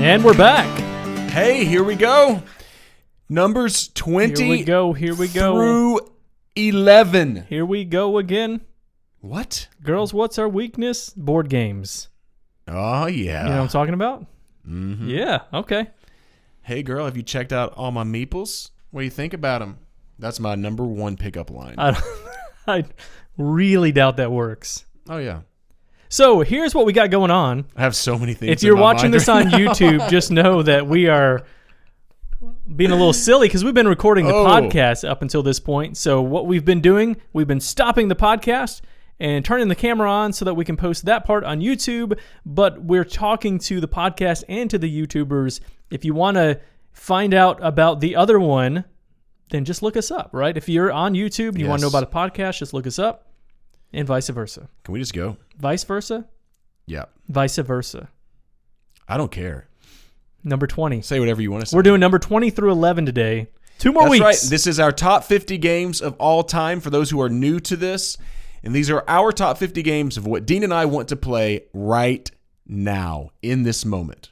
And we're back. Hey, here we go. Numbers 20 Here we go. through 11. Here we go again. What? Girls, what's our weakness? Board games. Oh, yeah. You know what I'm talking about? Mm-hmm. Yeah, okay. Hey, girl, have you checked out all my meeples? What do you think about them? That's my number one pickup line. I really doubt that works. Oh, yeah. So here's what we got going on. I have so many things. If you're in my watching mind this right on now. YouTube, just know that we are being a little silly because we've been recording the podcast up until this point. So what we've been doing, we've been stopping the podcast and turning the camera on so that we can post that part on YouTube. But we're talking to the podcast and to the YouTubers. If you want to find out about the other one, then just look us up, right? If you're on YouTube and you want to know about a podcast, just look us up, and vice versa. Can we just go? Vice versa? Yeah. Vice versa. I don't care. Number 20. Say whatever you want to say. We're doing number 20 through 11 today. 2 more weeks. That's right. This is our top 50 games of all time for those who are new to this. And these are our top 50 games of what Dean and I want to play right now, in this moment.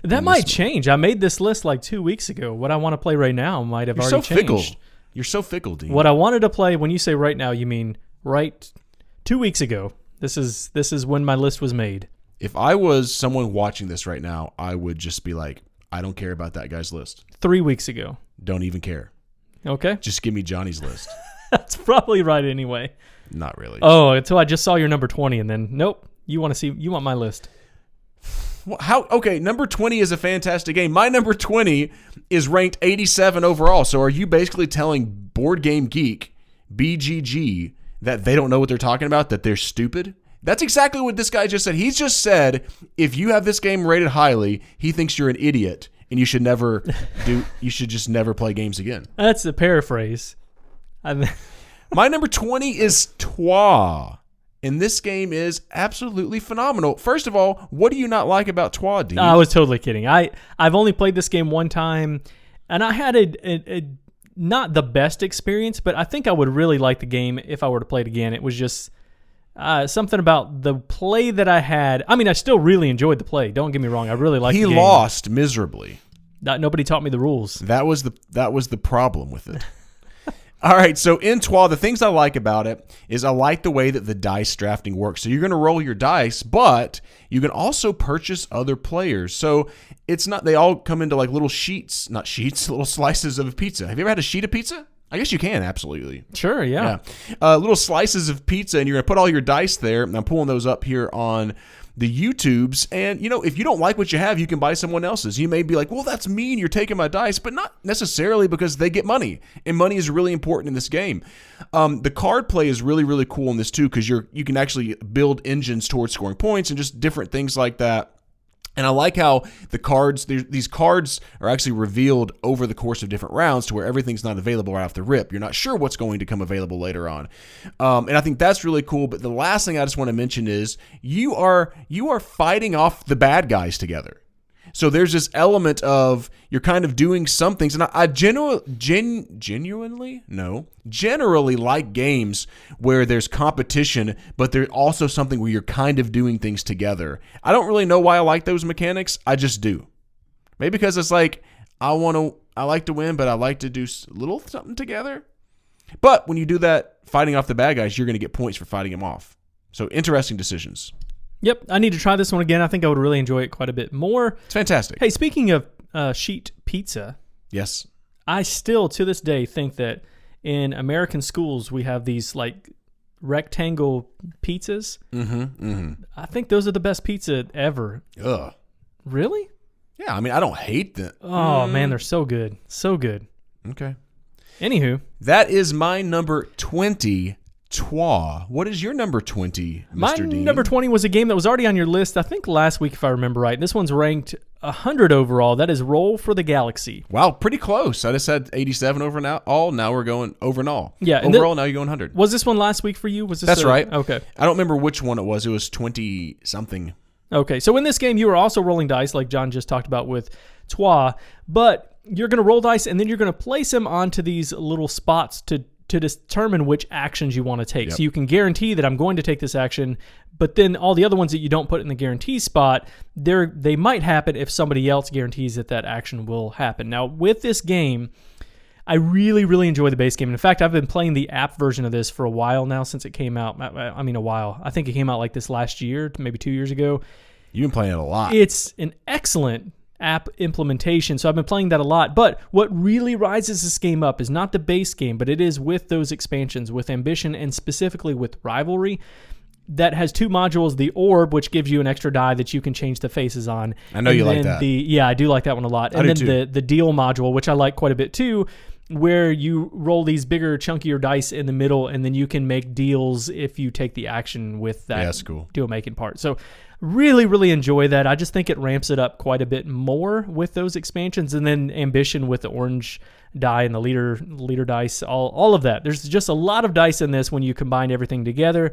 That might change. I made this list like 2 weeks ago. What I want to play right now might have already changed. Fickle. You're so fickle, Dean. What I wanted to play, when you say right now, you mean right 2 weeks ago. This is when my list was made. If I was someone watching this right now, I would just be like, I don't care about that guy's list. 3 weeks ago. Don't even care. Okay. Just give me Johnny's list. That's probably right anyway. Not really. Oh, until I just saw your number 20 and then, nope. You want my list. Well, okay, number 20 is a fantastic game. My number 20 is ranked 87 overall. So are you basically telling Board Game Geek, BGG, that they don't know what they're talking about, that they're stupid? That's exactly what this guy just said. He's just said, if you have this game rated highly, he thinks you're an idiot and you should just never play games again. That's a paraphrase. My number 20 is Trois. And this game is absolutely phenomenal. First of all, what do you not like about Trois, Dean? I was totally kidding. I've only played this game one time, and I had a not the best experience, but I think I would really like the game if I were to play it again. It was just something about the play that I had. I mean, I still really enjoyed the play. Don't get me wrong. I really liked the game. He lost miserably. Nobody taught me the rules. That was the problem with it. All right, so in Trois, the things I like about it is I like the way that the dice drafting works. So you're going to roll your dice, but you can also purchase other players. So it's not, they all come into like little sheets, not sheets, little slices of pizza. Have you ever had a sheet of pizza? I guess you can, absolutely. Sure, yeah. Little slices of pizza, and you're going to put all your dice there. And I'm pulling those up here on the YouTubes. And, if you don't like what you have, you can buy someone else's. You may be like, well, that's mean. You're taking my dice. But not necessarily, because they get money. And money is really important in this game. The card play is really, really cool in this, too, because you can actually build engines towards scoring points and just different things like that. And I like how these cards are actually revealed over the course of different rounds to where everything's not available right off the rip. You're not sure what's going to come available later on. And I think that's really cool. But the last thing I just want to mention is you are fighting off the bad guys together. So there's this element of you're kind of doing some things. And I generally like games where there's competition, but there's also something where you're kind of doing things together. I don't really know why I like those mechanics. I just do. Maybe because it's like, I like to win, but I like to do a little something together. But when you do that, fighting off the bad guys, you're going to get points for fighting them off. So interesting decisions. Yep, I need to try this one again. I think I would really enjoy it quite a bit more. It's fantastic. Hey, speaking of sheet pizza. Yes. I still, to this day, think that in American schools, we have these like rectangle pizzas. Mm-hmm, mm-hmm. I think those are the best pizza ever. Ugh. Really? Yeah, I mean, I don't hate them. Oh, man, they're so good. So good. Okay. Anywho. That is my number 20, Trois. What is your number 20, Mr. Dean? My number 20 was a game that was already on your list, I think last week, if I remember right. This one's ranked 100 overall. That is Roll for the Galaxy. Wow, pretty close. I just had 87 overall. Now we're going over and all. Yeah. Overall, now you're going 100. Was this one last week for you? That's right. Okay. I don't remember which one it was. It was 20-something. Okay, so in this game, you are also rolling dice, like John just talked about with Trois, but you're going to roll dice, and then you're going to place them onto these little spots to to determine which actions you want to take. Yep. So you can guarantee that I'm going to take this action, but then all the other ones that you don't put in the guarantee spot, they might happen if somebody else guarantees that action will happen. Now, with this game, I really, really enjoy the base game. In fact, I've been playing the app version of this for a while now since it came out. I mean, a while. I think it came out like this last year, maybe 2 years ago. You've been playing it a lot. It's an excellent app implementation, so I've been playing that a lot. But what really rises this game up is not the base game, but it is with those expansions, with Ambition and specifically with Rivalry, that has 2 modules: the Orb, which gives you an extra die that you can change the faces on. I know you like that. Yeah, I do like that one a lot. And then the Deal module, which I like quite a bit too, where you roll these bigger, chunkier dice in the middle, and then you can make deals if you take the action with that that's cool. deal-making part. So really, really enjoy that. I just think it ramps it up quite a bit more with those expansions. And then Ambition with the orange die and the leader dice, all of that. There's just a lot of dice in this when you combine everything together.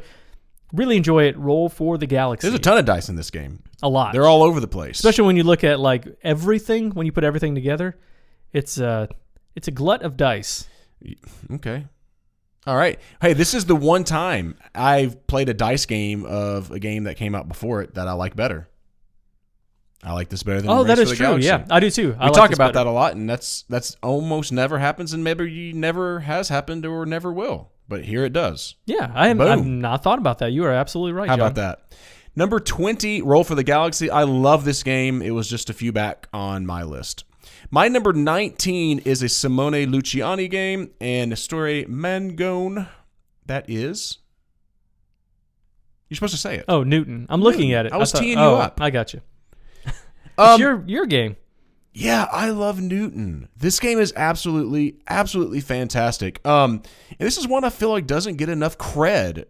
Really enjoy it. Roll for the Galaxy. There's a ton of dice in this game. A lot. They're all over the place. Especially when you look at like everything, when you put everything together, it's a glut of dice. Okay. All right. Hey, this is the one time I've played a dice game of a game that came out before it that I like better. I like this better than Race that for is the true. Galaxy. Yeah, I do too. We talk about that a lot, and that's almost never happens, and maybe never has happened or never will. But here it does. Yeah, I've not thought about that. You are absolutely right, How John. about that? Number 20, Roll for the Galaxy. I love this game. It was just a few back on my list. My number 19 is a Simone Luciani game, and Story Mangone. That is... You're supposed to say it. Oh, Newton. I'm looking at it. I was teeing you up. I got you. It's your game. Yeah, I love Newton. This game is absolutely, absolutely fantastic. And this is one I feel like doesn't get enough cred.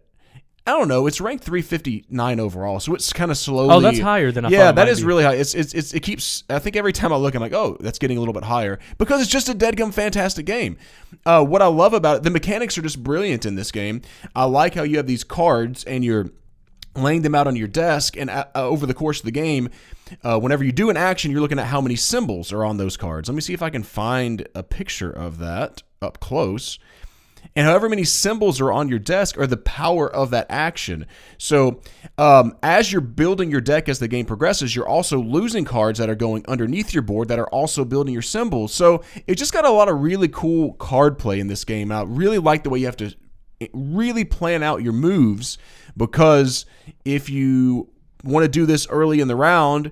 I don't know. It's ranked 359 overall, so it's kind of slowly. Oh, that's higher than I thought. Yeah, that is really high. It keeps. I think every time I look, I'm like, oh, that's getting a little bit higher because it's just a deadgum fantastic game. What I love about it, the mechanics are just brilliant in this game. I like how you have these cards and you're laying them out on your desk, and over the course of the game, whenever you do an action, you're looking at how many symbols are on those cards. Let me see if I can find a picture of that up close. And however many symbols are on your desk are the power of that action. So as you're building your deck as the game progresses, you're also losing cards that are going underneath your board that are also building your symbols. So it just got a lot of really cool card play in this game. I really like the way you have to really plan out your moves, because if you want to do this early in the round,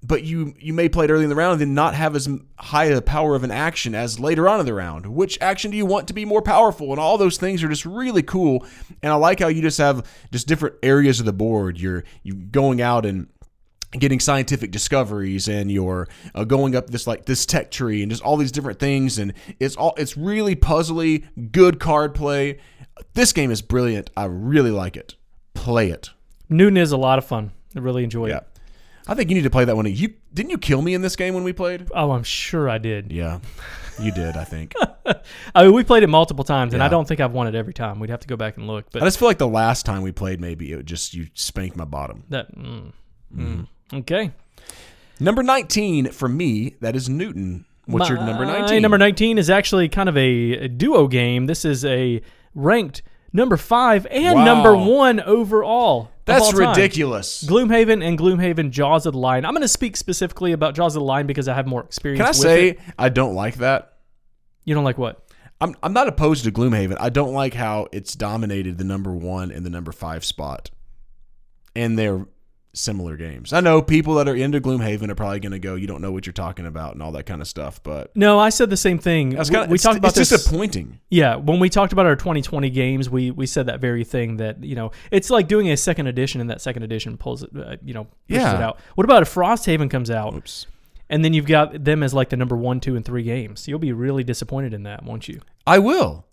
but you may play it early in the round and then not have as high a power of an action as later on in the round. Which action do you want to be more powerful? And all those things are just really cool. And I like how you just have just different areas of the board. You're going out and getting scientific discoveries, and you're going up this tech tree and just all these different things. And it's really puzzly, good card play. This game is brilliant. I really like it. Play it. Newton is a lot of fun. I really enjoy it. I think you need to play that one. Didn't you kill me in this game when we played? Oh, I'm sure I did. Yeah, you did, I think. I mean, we played it multiple times, and I don't think I've won it every time. We'd have to go back and look. But I just feel like the last time we played, maybe you spanked my bottom. Okay. Number 19 for me, that is Newton. What's your number 19? Number 19 is actually kind of a duo game. This is a ranked number 5 and number 1 overall. That's ridiculous. Gloomhaven and Gloomhaven Jaws of the Lion. I'm going to speak specifically about Jaws of the Lion because I have more experience with it. Can I say I don't like that? You don't like what? I'm not opposed to Gloomhaven. I don't like how it's dominated the number 1 and the number 5 spot. And they're similar games. I know people that are into Gloomhaven are probably going to go, you don't know what you're talking about and all that kind of stuff. But no, I said the same thing. We talked about this. It's disappointing. Yeah, when we talked about our 2020 games, we said that very thing, that it's like doing a second edition, and that second edition pulls it, pushes it out. What about if Frosthaven comes out? Oops. And then you've got them as like the number 1, 2, and 3 games? You'll be really disappointed in that, won't you? I will.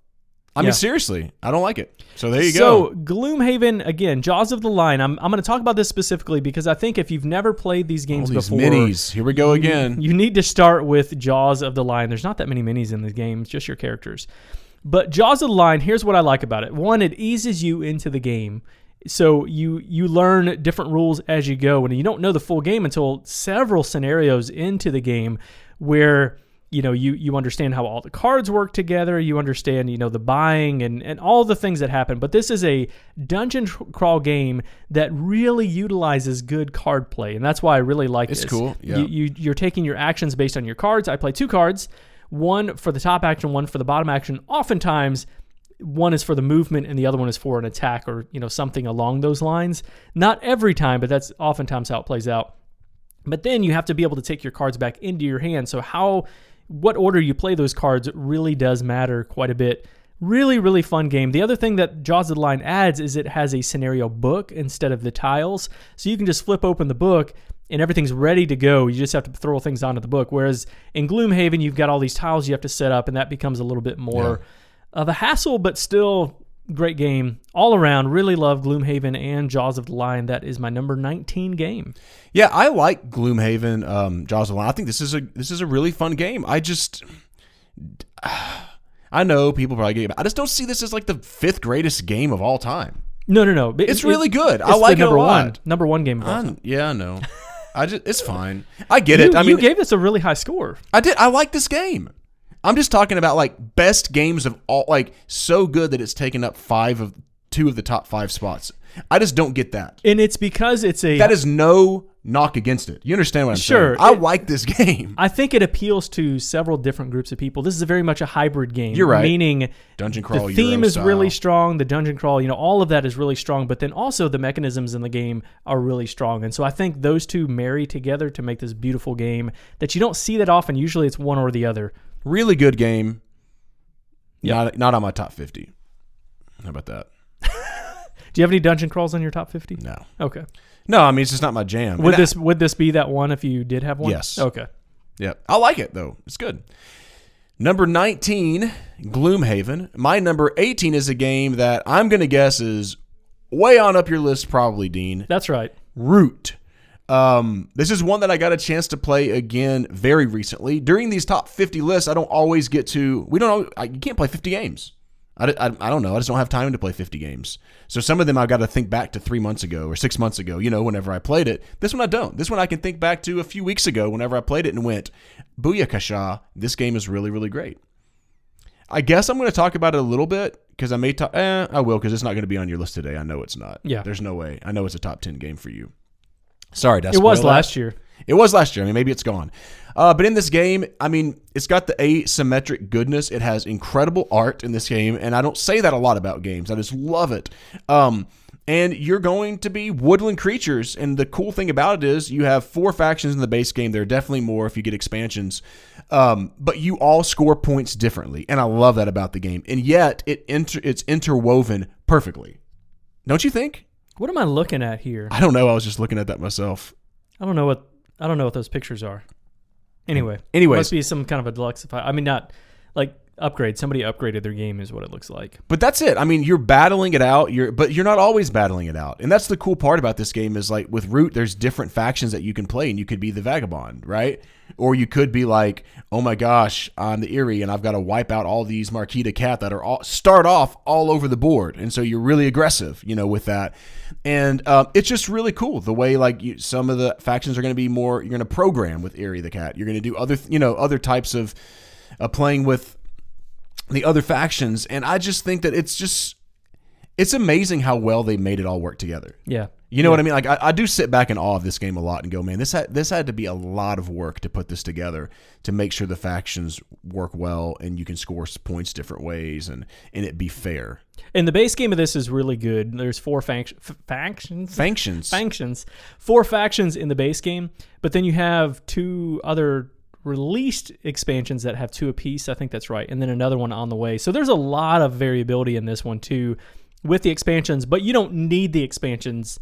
I mean, seriously, I don't like it. So there you go. So Gloomhaven, again, Jaws of the Lion. I'm going to talk about this specifically because I think if you've never played these games before, minis. Here we go again. You need to start with Jaws of the Lion. There's not that many minis in the game, just your characters. But Jaws of the Lion, here's what I like about it. One, it eases you into the game. So you learn different rules as you go, and you don't know the full game until several scenarios into the game where you understand how all the cards work together. You understand, the buying and all the things that happen. But this is a dungeon crawl game that really utilizes good card play. And that's why I really like this. It's cool. Yeah. You're taking your actions based on your cards. I play 2 cards, one for the top action, one for the bottom action. Oftentimes, one is for the movement and the other one is for an attack or, something along those lines. Not every time, but that's oftentimes how it plays out. But then you have to be able to take your cards back into your hand. So what order you play those cards really does matter quite a bit. Really, really fun game. The other thing that Jaws of the Lion adds is it has a scenario book instead of the tiles. So you can just flip open the book and everything's ready to go. You just have to throw things onto the book. Whereas in Gloomhaven, you've got all these tiles you have to set up, and that becomes a little bit more of a hassle, but still great game all around. Really love Gloomhaven and Jaws of the Lion. That is my number 19 game. Yeah, I like Gloomhaven, Jaws of the Lion. I think this is a really fun game. I know people probably get it. I just don't see this as like the 5th greatest game of all time. No. It's really good. I like it a lot. Number one game of all time. Yeah, I know. It's fine. I get it. You gave this a really high score. I did. I like this game. I'm just talking about like best games of all, like so good that it's taken up 2 of the top 5 spots. I just don't get that. And it's because that is no knock against it. You understand what I'm saying? I like this game. I think it appeals to several different groups of people. This is very much a hybrid game. You're right. Meaning dungeon crawl, the theme is style. really strong. The dungeon crawl, all of that is really strong. But then also the mechanisms in the game are really strong. And so I think those two marry together to make this beautiful game that you don't see that often. Usually it's one or the other. Really good game. Yep. Not on my top 50. How about that? Do you have any dungeon crawls on your top 50? No. Okay. No, I mean, it's just not my jam. Would this be that one if you did have one? Yes. Okay. Yeah. I like it, though. It's good. Number 19, Gloomhaven. My number 18 is a game that I'm going to guess is way on up your list probably, Dean. That's right. Root. This is one that I got a chance to play again very recently. During these top 50 lists, I don't always get to... you can't play 50 games. I don't know. I just don't have time to play 50 games. So some of them I've got to think back to 3 months ago or 6 months ago, whenever I played it. This one I don't. This one I can think back to a few weeks ago whenever I played it and went, booyakasha, this game is really, really great. I guess I'm going to talk about it a little bit because I may talk... I will because it's not going to be on your list today. I know it's not. Yeah. There's no way. I know it's a top 10 game for you. Sorry, it was last year. It was last year. I mean, maybe it's gone. But in this game, I mean, it's got the asymmetric goodness. It has incredible art in this game, and I don't say that a lot about games. I just love it. And you're going to be woodland creatures, and the cool thing about it is you have 4 factions in the base game. There are definitely more if you get expansions. But you all score points differently, and I love that about the game. And yet, it's interwoven perfectly. Don't you think? What am I looking at here? I don't know. I was just looking at that myself. I don't know what those pictures are. Anyways, must be some kind of a deluxe. I mean, not like upgrade. Somebody upgraded their game is what it looks like. But that's it. I mean, you're battling it out. But you're not always battling it out, and that's the cool part about this game is like with Root, there's different factions that you can play, and you could be the Vagabond, right? Or you could be like, oh my gosh, I'm the Eerie, and I've got to wipe out all these Marquis de Cat that are start off all over the board, and so you're really aggressive, with that. And it's just really cool the way some of the factions are going to be more. You're going to program with Eerie the Cat. You're going to do other types of playing with the other factions, and I just think that it's amazing how well they made it all work together. Yeah. You know what I mean? Like I do sit back in awe of this game a lot and go, man, this had to be a lot of work to put this together to make sure the factions work well and you can score points different ways and it be fair. And the base game of this is really good. There's 4 factions. 4 factions in the base game, but then you have 2 other released expansions that have 2 apiece. I think that's right. And then another one on the way. So there's a lot of variability in this one too with the expansions, but you don't need the expansions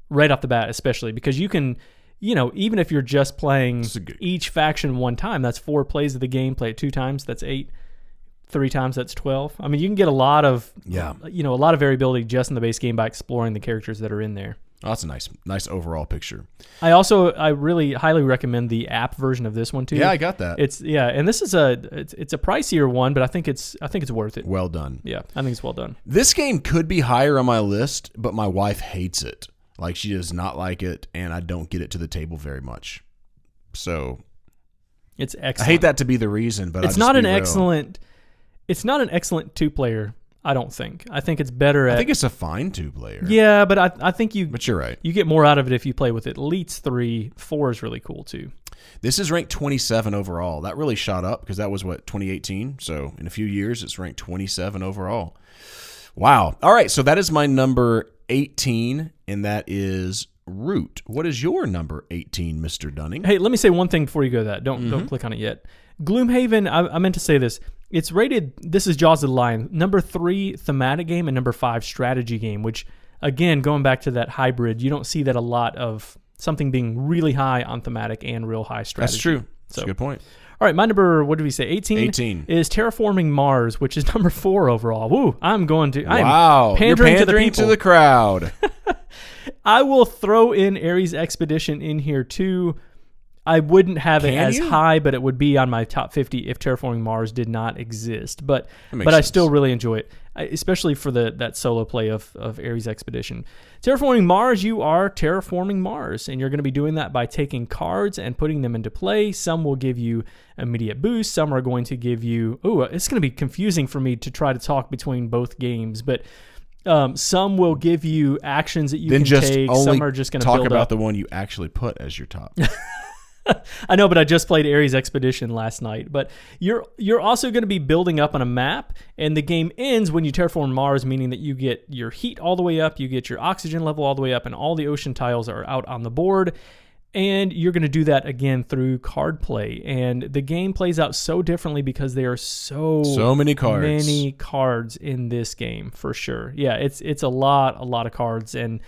right off the bat, especially because you can, even if you're just playing each faction one time, that's 4 plays of the game. Play it 2 times, that's 8. 3 times, that's 12. I mean, you can get a lot of, a lot of variability just in the base game by exploring the characters that are in there. Oh, that's a nice overall picture. I really highly recommend the app version of this one too. Yeah, I got that. And this is it's a pricier one, but I think it's worth it. Well done. Yeah, I think it's well done. This game could be higher on my list, but my wife hates it. Like she does not like it, and I don't get it to the table very much. So It's I excellent. hate that to be the reason, but It's not an excellent. It's not an excellent 2-player. I don't think. I think it's better at. I think it's a fine 2-player. Yeah, but I think you. But you're right. You get more out of it if you play with at least 3. 4 is really cool too. This is ranked 27 overall. That really shot up because that was 2018. So in a few years, it's ranked 27 overall. Wow. All right. So that is my number 18, and that is Root. What is your number 18, Mr. Dunning? Hey, let me say one thing before you go to that. Don't click on it yet. Gloomhaven, I meant to say this. It's rated, this is Jaws of the Lion, number 3 thematic game and number 5 strategy game, which, again, going back to that hybrid, you don't see that a lot of something being really high on thematic and real high strategy. That's true. That's a good point. All right, my number, what did we say, 18? 18. Is Terraforming Mars, which is number 4 overall. Woo, I'm Wow, pandering you're pandering to the crowd. I will throw in Ares Expedition in here too. I wouldn't have it as high, but it would be on my top 50 if Terraforming Mars did not exist. But I still really enjoy it, especially for that solo play of Ares Expedition. Terraforming Mars, you are terraforming Mars, and you're going to be doing that by taking cards and putting them into play. Some will give you immediate boost. Some are going to give you... Oh, it's going to be confusing for me to try to talk between both games, but... some will give you actions that you can take. Some are just going to build up. Talk about the one you actually put as your top. I know, but I just played Ares Expedition last night. But you're also going to be building up on a map, and the game ends when you terraform Mars, meaning that you get your heat all the way up, you get your oxygen level all the way up, and all the ocean tiles are out on the board. And you're going to do that again through card play. And the game plays out so differently because there are so many cards. Many cards in this game, for sure. Yeah, it's a lot of cards, and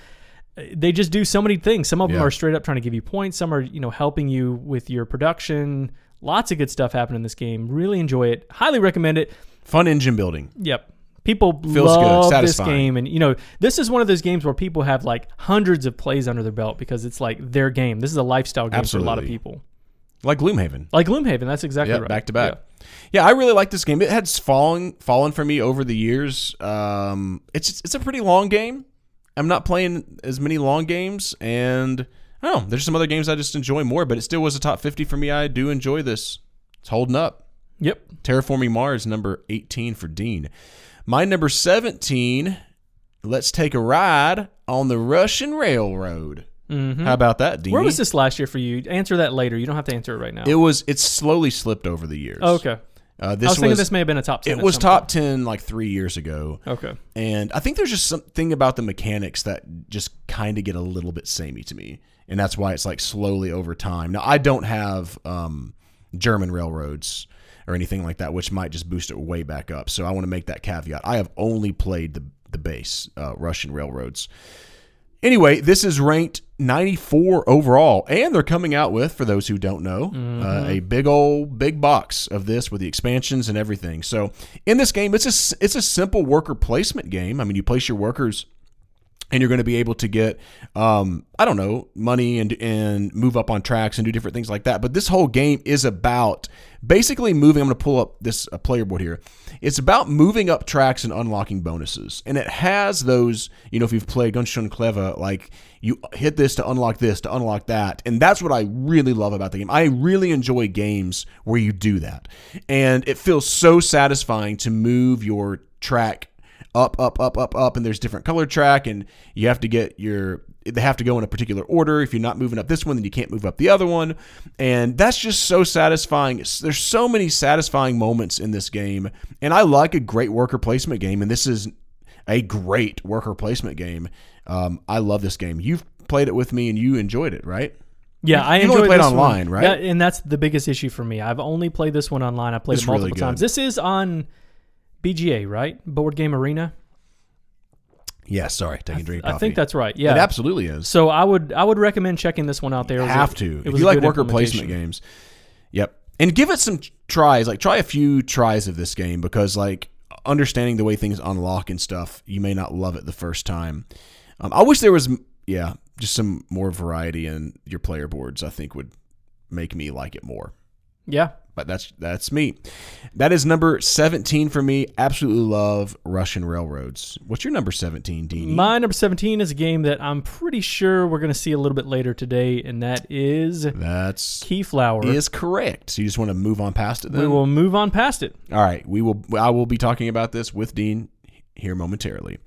they just do so many things. Some of them are straight up trying to give you points. Some are, helping you with your production. Lots of good stuff happening in this game. Really enjoy it. Highly recommend it. Fun engine building. Yep. People love this game, and this is one of those games where people have like hundreds of plays under their belt because it's like their game. This is a lifestyle game for a lot of people. Like Gloomhaven. That's exactly right. Back to back. Yeah, I really like this game. It has fallen for me over the years. It's a pretty long game. I'm not playing as many long games, and I don't know, there's some other games I just enjoy more, but it still was a top 50 for me. I do enjoy this. It's holding up. Yep. Terraforming Mars, number 18 for Dean. My number 17, let's take a ride on the Russian Railroad. Mm-hmm. How about that, Dean? Where was this last year for you? Answer that later. You don't have to answer it right now. It's slowly slipped over the years. Oh, okay. I was thinking this may have been a top 10. It was top 10 like 3 years ago. Okay. And I think there's just something about the mechanics that just kind of get a little bit samey to me. And that's why it's like slowly over time. Now, I don't have German railroads or anything like that, which might just boost it way back up. So I want to make that caveat. I have only played the base Russian railroads. Anyway, this is ranked 94 overall, and they're coming out with, for those who don't know, a big box of this with the expansions and everything. So in this game, it's a simple worker placement game. I mean, you place your workers, and you're going to be able to get, money and move up on tracks and do different things like that. But this whole game is about basically moving. I'm going to pull up this player board here. It's about moving up tracks and unlocking bonuses. And it has those, if you've played Ganz schön clever, like you hit this to unlock that. And that's what I really love about the game. I really enjoy games where you do that. And it feels so satisfying to move your track up, and there's different color track, and you have to they have to go in a particular order. If you're not moving up this one, then you can't move up the other one, and that's just so satisfying. There's so many satisfying moments in this game, and I like a great worker placement game, and this is a great worker placement game. I love this game. You've played it with me, and you enjoyed it, right? Yeah, I enjoyed only played this online, one. right? Yeah, and that's the biggest issue for me. I've only played this one online. I played it multiple times. This is on BGA, right? Board Game Arena. Yeah, sorry, taking a drink of coffee. I think that's right. Yeah, it absolutely is. So I would recommend checking this one out there. You have to if you like worker placement games. Yep, and give it some tries. Like try a few tries of this game because like understanding the way things unlock and stuff, you may not love it the first time. I wish there was just some more variety in your player boards. I think would make me like it more. Yeah. But that's me. That is number 17 for me. Absolutely love Russian railroads. What's your number 17, Deanie? My number 17 is a game that I'm pretty sure we're going to see a little bit later today, and that's Keyflower. Is correct. So you just want to move on past it then? We will move on past it. All right. I will be talking about this with Dean here momentarily.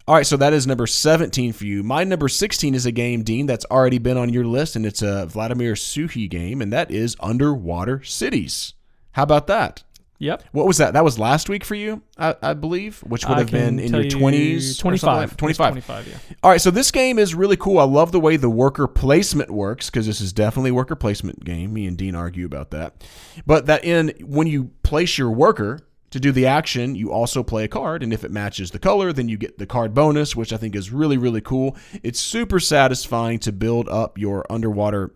All right, so that is number 17 for you. My number 16 is a game, Dean, that's already been on your list, and it's a Vladimir Suchy game, and that is Underwater Cities. How about that? Yep. What was that? That was last week for you, I believe, which would have been in your 20s? 25. 25, yeah. All right, so this game is really cool. I love the way the worker placement works, because this is definitely a worker placement game. Me and Dean argue about that. But when you place your worker to do the action, you also play a card, and if it matches the color, then you get the card bonus, which I think is really, really cool. It's super satisfying to build up your underwater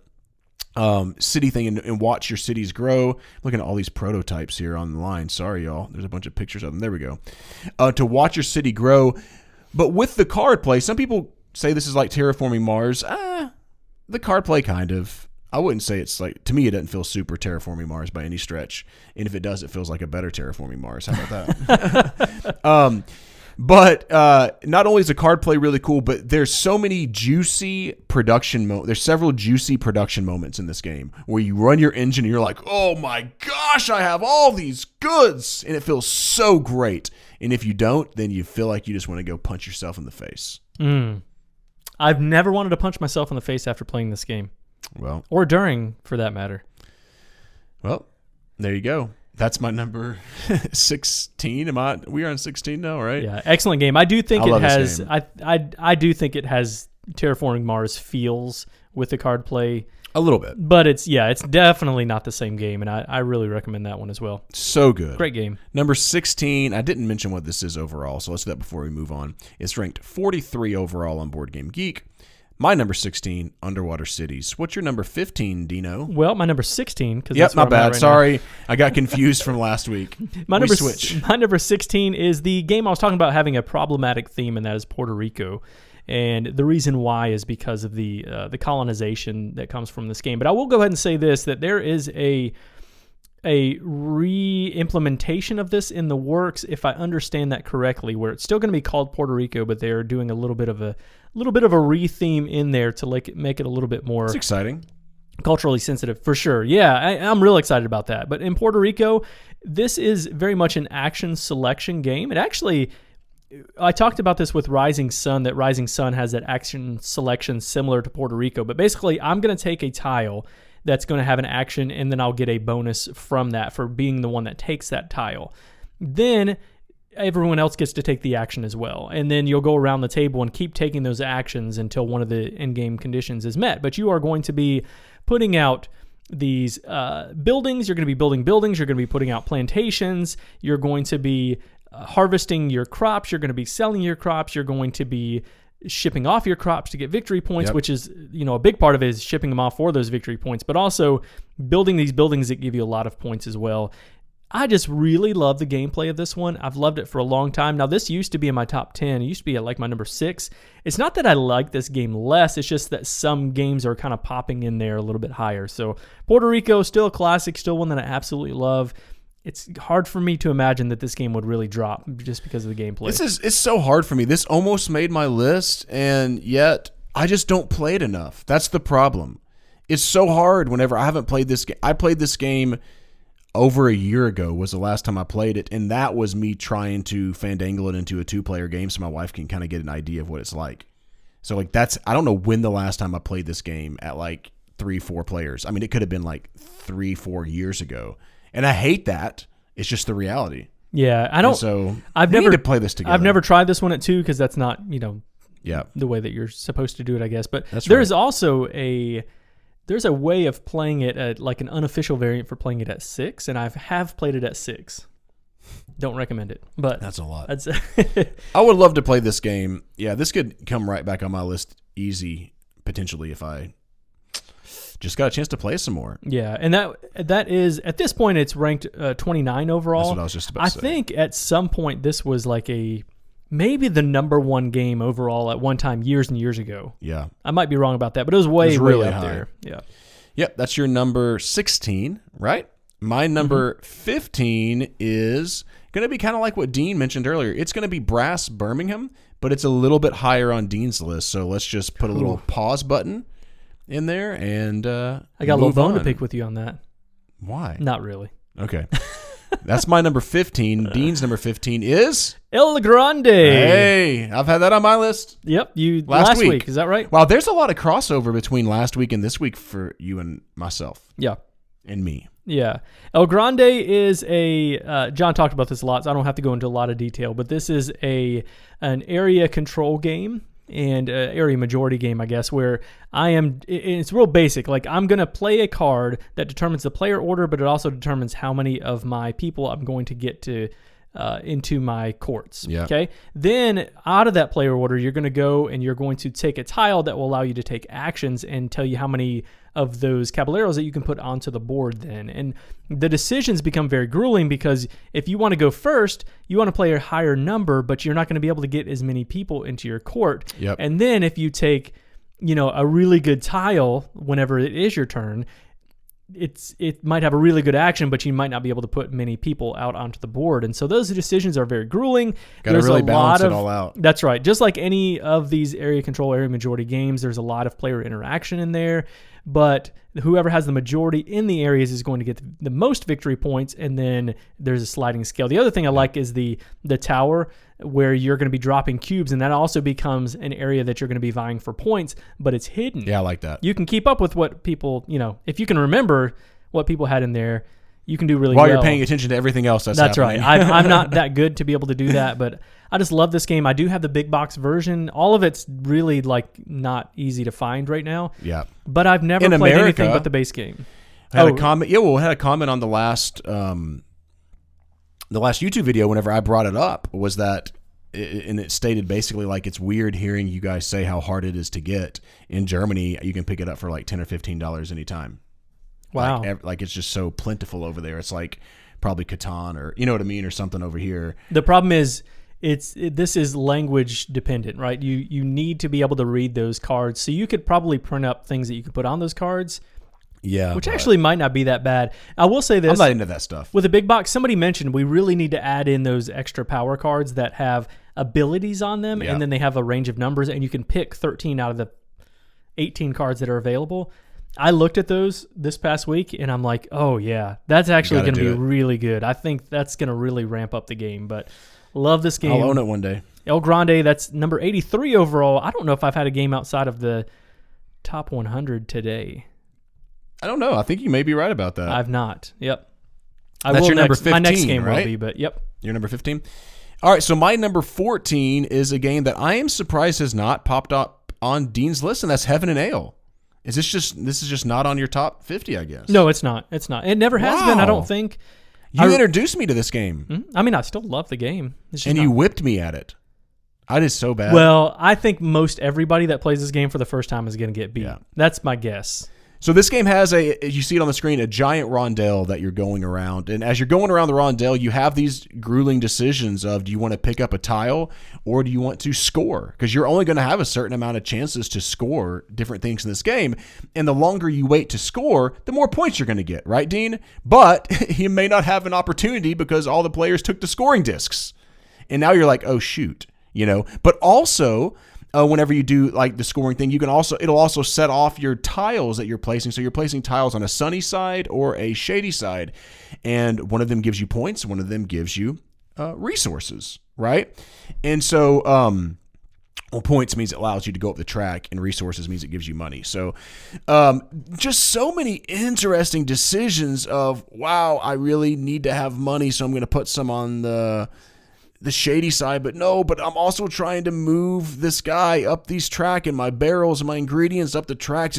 city thing and watch your cities grow. Looking at all these prototypes here on the line. Sorry, y'all. There's a bunch of pictures of them. There we go. To watch your city grow. But with the card play, some people say this is like Terraforming Mars. The card play kind of. I wouldn't say it's like, to me, it doesn't feel super Terraforming Mars by any stretch. And if it does, it feels like a better Terraforming Mars. How about that? But not only is the card play really cool, but there's so many juicy production there's several juicy production moments in this game where you run your engine and you're like, oh my gosh, I have all these goods. And it feels so great. And if you don't, then you feel like you just want to go punch yourself in the face. I've never wanted to punch myself in the face after playing this game. Well, or during, for that matter. Well, there you go. That's my number 16. We are on 16 now, right? Yeah, excellent game. I do think I it has. I do think it has Terraforming Mars feels with the card play a little bit, but it's definitely not the same game, and I really recommend that one as well. So good, great game. Number 16. I didn't mention what this is overall, so let's do that before we move on. It's ranked 43 overall on Board Game Geek. My number 16, Underwater Cities. What's your number 15, Dino? Well, my number 16. Yep, my bad. Sorry. I got confused from last week. My number 16 is the game I was talking about having a problematic theme, and that is Puerto Rico. And the reason why is because of the colonization that comes from this game. But I will go ahead and say this, that there is a re-implementation of this in the works, if I understand that correctly, where it's still going to be called Puerto Rico, but they are doing a little bit of a re-theme in there to make it a little bit more. It's exciting. Culturally sensitive, for sure. Yeah, I'm real excited about that. But in Puerto Rico, this is very much an action selection game. It actually, I talked about this with Rising Sun, that Rising Sun has that action selection similar to Puerto Rico. But basically, I'm going to take a tile that's going to have an action, and then I'll get a bonus from that for being the one that takes that tile. Then everyone else gets to take the action as well. And then you'll go around the table and keep taking those actions until one of the in-game conditions is met. But you are going to be putting out these buildings. You're going to be building buildings. You're going to be putting out plantations. You're going to be harvesting your crops. You're going to be selling your crops. You're going to be shipping off your crops to get victory points, which is, a big part of it is shipping them off for those victory points, but also building these buildings that give you a lot of points as well. I just really love the gameplay of this one. I've loved it for a long time. Now, this used to be in my top 10. It used to be at my number 6. It's not that I like this game less. It's just that some games are kind of popping in there a little bit higher. So Puerto Rico, still a classic, still one that I absolutely love. It's hard for me to imagine that this game would really drop just because of the gameplay. It's so hard for me. This almost made my list, and yet I just don't play it enough. That's the problem. It's so hard whenever I haven't played this game. I played this game over a year ago was the last time I played it, and that was me trying to fandangle it into a 2-player game so my wife can kind of get an idea of what it's like. So I don't know when the last time I played this game at 3-4 players. I mean, it could have been 3-4 years ago. And I hate that. It's just the reality. Yeah, I don't. And so we need to play this together. I've never tried this one at 2 because that's not the way that you're supposed to do it, I guess. But there's also a way of playing it at an unofficial variant for playing it at 6, and I have played it at 6. Don't recommend it, but that's a lot. I would love to play this game. Yeah, this could come right back on my list easy potentially if I just got a chance to play some more. Yeah, and that is, at this point, it's ranked 29 overall. That's what I was just about to say. I think at some point this was maybe the number 1 game overall at one time years and years ago. Yeah. I might be wrong about that, but it was way really up high. there. Yeah. Yep, that's your number 16, right? My number 15 is going to be kind of like what Dean mentioned earlier. It's going to be Brass Birmingham, but it's a little bit higher on Dean's list. So let's just put a little pause button in there and I got a little bone to pick with you on that. Why? Not really. Okay. That's my number 15. Dean's number 15 is El Grande. Hey, I've had that on my list. Yep, last week. Is that right? Wow, there's a lot of crossover between last week and this week for you and myself. Yeah. And me. Yeah. El Grande is John talked about this a lot, so I don't have to go into a lot of detail, but this is an area control game and area majority game, I guess, where it's real basic. Like, I'm going to play a card that determines the player order, but it also determines how many of my people I'm going to get to into my courts. Yeah. Okay. Then out of that player order, you're going to go and you're going to take a tile that will allow you to take actions and tell you how many of those caballeros that you can put onto the board then. And the decisions become very grueling because if you want to go first, you want to play a higher number, but you're not going to be able to get as many people into your court. Yep. And then if you take, a really good tile whenever it is your turn, it might have a really good action, but you might not be able to put many people out onto the board. And so those decisions are very grueling. Got to really balance it all out. That's right. Just like any of these area control, area majority games, there's a lot of player interaction in there. But whoever has the majority in the areas is going to get the most victory points, and then there's a sliding scale. The other thing I like is the tower, where you're going to be dropping cubes, and that also becomes an area that you're going to be vying for points, but it's hidden. Yeah, I like that. You can keep up with what people, if you can remember what people had in there, you can do really well. While you're paying attention to everything else that's happening. Right. I'm not that good to be able to do that, but I just love this game. I do have the big box version. All of it's really not easy to find right now. Yeah. But I've never played anything but the base game. Had a comment. Yeah, we had a comment on the last YouTube video whenever I brought it up was that, and it stated basically like it's weird hearing you guys say how hard it is to get. In Germany, you can pick it up for like $10 or $15 anytime. Wow. Like it's just so plentiful over there. It's like probably Catan or, you know what I mean, or something over here. The problem is this is language dependent, right? You need to be able to read those cards. So you could probably print up things that you could put on those cards. Yeah. Which actually might not be that bad. I will say this. I'm not into that stuff. With a big box, somebody mentioned we really need to add in those extra power cards that have abilities on them, and then they have a range of numbers, and you can pick 13 out of the 18 cards that are available. I looked at those this past week, and I'm like, oh, yeah, that's actually going to be really good. I think that's going to really ramp up the game, but love this game. I'll own it one day. El Grande, that's number 83 overall. I don't know if I've had a game outside of the top 100 today. I don't know. I think you may be right about that. I've not. Yep. That's your number 15, my next game right? will be, but yep. Your number 15? All right, so my number 14 is a game that I am surprised has not popped up on Dean's list, and that's Heaven and Ale. This is just not on your top 50, I guess. No, it's not. It's not. It never has been, I don't think. You introduced me to this game. I mean, I still love the game. And you whipped me at it. I did so bad. Well, I think most everybody that plays this game for the first time is going to get beat. Yeah. That's my guess. So this game has you see it on the screen, a giant rondelle that you're going around. And as you're going around the rondelle, you have these grueling decisions of, do you want to pick up a tile or do you want to score? Because you're only going to have a certain amount of chances to score different things in this game. And the longer you wait to score, the more points you're going to get, right, Dean? But you may not have an opportunity because all the players took the scoring discs. And now you're like, oh, shoot, But also, whenever you do like the scoring thing, it'll also set off your tiles that you're placing. So you're placing tiles on a sunny side or a shady side, and one of them gives you points, one of them gives you resources, right? And so, points means it allows you to go up the track, and resources means it gives you money. So, just so many interesting decisions of, wow, I really need to have money, so I'm going to put some on the shady side, but I'm also trying to move this guy up these track and my barrels and my ingredients up the tracks.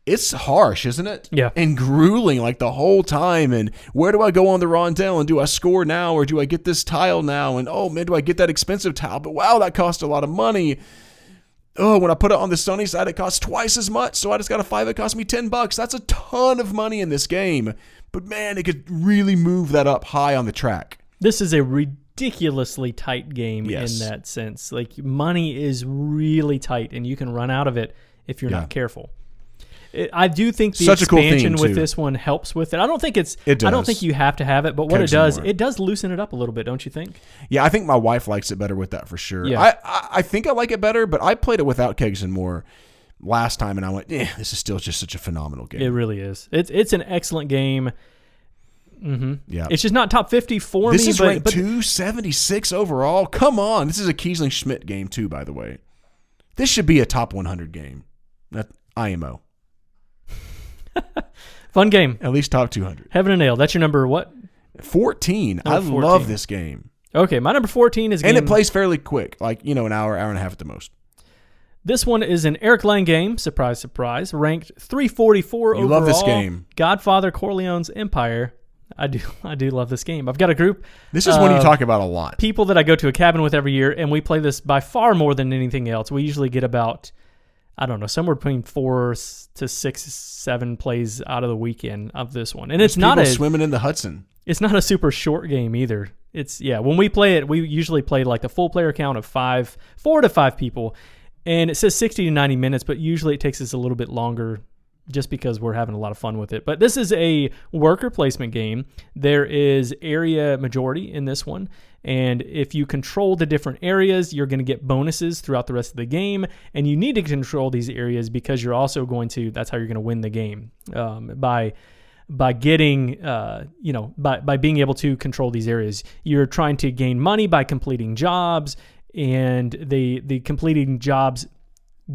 It's harsh, isn't it? Yeah. And grueling like the whole time. And where do I go on the rondelle? And do I score now or do I get this tile now? And oh man, do I get that expensive tile? But wow, that cost a lot of money. Oh, when I put it on the sunny side, it costs twice as much. So I just got a 5. It cost me $10. That's a ton of money in this game. But man, it could really move that up high on the track. This is a ridiculously tight game in that sense. Like, money is really tight, and you can run out of it if you're not careful. I do think the Such a cool expansion theme, with too. this one helps with it. I don't think It I don't does. think you have to have it, but what Kegs it does loosen it up a little bit, don't you think? Yeah, I think my wife likes it better with that for sure. Yeah. I think I like it better, but I played it without Kegs and More last time, and I went, this is still just such a phenomenal game. It really is. It's an excellent game. Mm-hmm. Yeah. It's just not top 50 for This me. is ranked 276 overall. Come on. This is a Kiesling Schmidt game, too, by the way. This should be a top 100 game. That IMO. Fun game. At least top 200. Heaven and Ale. That's your number what? 14. I 14. love this game. Okay, my number 14 is a game. And it plays fairly quick, like, an hour and a half at the most. This one is an Eric Lang game. Surprise, surprise. Ranked 344 overall. You love this game. Godfather, Corleone's Empire. I do love this game. I've got a group. This is one you talk about a lot. People that I go to a cabin with every year, and we play this by far more than anything else. We usually get about, I don't know, somewhere between 4 to 6, 7 plays out of the weekend of this one. And it's not swimming in the Hudson. It's not a super short game either. When we play it, we usually play like the full player count of 4 to 5 people. And it says 60 to 90 minutes, but usually it takes us a little bit longer just because we're having a lot of fun with it. But this is a worker placement game. There is area majority in this one. And if you control the different areas, you're going to get bonuses throughout the rest of the game. And you need to control these areas because you're also that's how you're going to win the game. By getting, by being able to control these areas. You're trying to gain money by completing jobs, and the completing jobs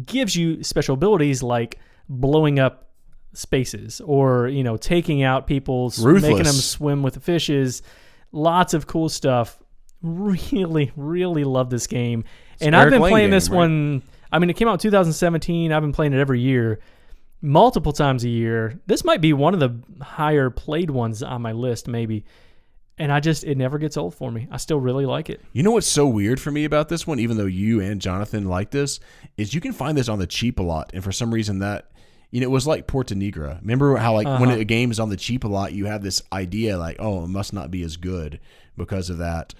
gives you special abilities like blowing up spaces or, taking out people, making them swim with the fishes. Lots of cool stuff. Really, really love this game. And I've been playing this one. I mean, it came out in 2017. I've been playing it every year. Multiple times a year. This might be one of the higher played ones on my list, maybe. And it never gets old for me. I still really like it. You know what's so weird for me about this one, even though you and Jonathan like this, is you can find this on the cheap a lot. And for some reason it was like Porta Negra. Remember how when a game is on the cheap a lot, you have this idea like, oh, it must not be as good because of that.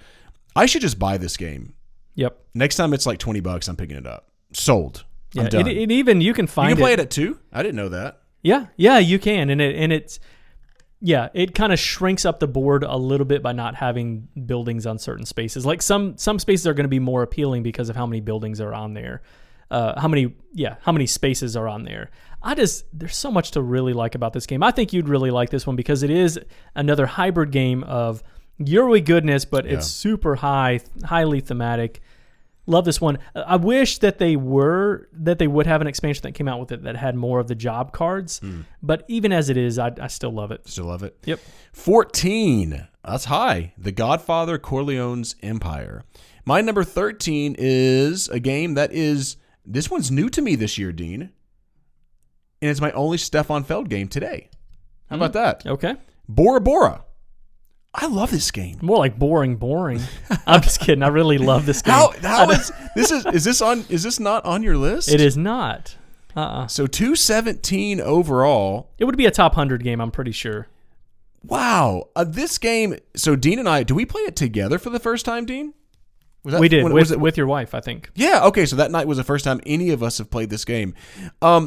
I should just buy this game. Yep. Next time it's like $20, I'm picking it up. Sold. Yeah, you can find it. You can play it at 2? I didn't know that. Yeah, you can. And it kind of shrinks up the board a little bit by not having buildings on certain spaces. Like some spaces are going to be more appealing because of how many buildings are on there. How many spaces are on there. There's so much to really like about this game. I think you'd really like this one because it is another hybrid game of Euro goodness, but it's super highly thematic. Love this one. I wish that they would have an expansion that came out with it that had more of the job cards. But even as it is, I still love it. Still love it? Yep. 14. That's high. The Godfather, Corleone's Empire. My number 13 is a game this one's new to me this year, Dean. And it's my only Stefan Feld game today. How about that? Okay. Bora Bora. I love this game. More like boring. I'm just kidding. I really love this game. Is this not on your list? It is not. So 217 overall. It would be a top 100 game, I'm pretty sure. Wow. This game, so Dean and I, do we play it together for the first time, Dean? We did, with your wife, I think. Yeah, okay, so that night was the first time any of us have played this game.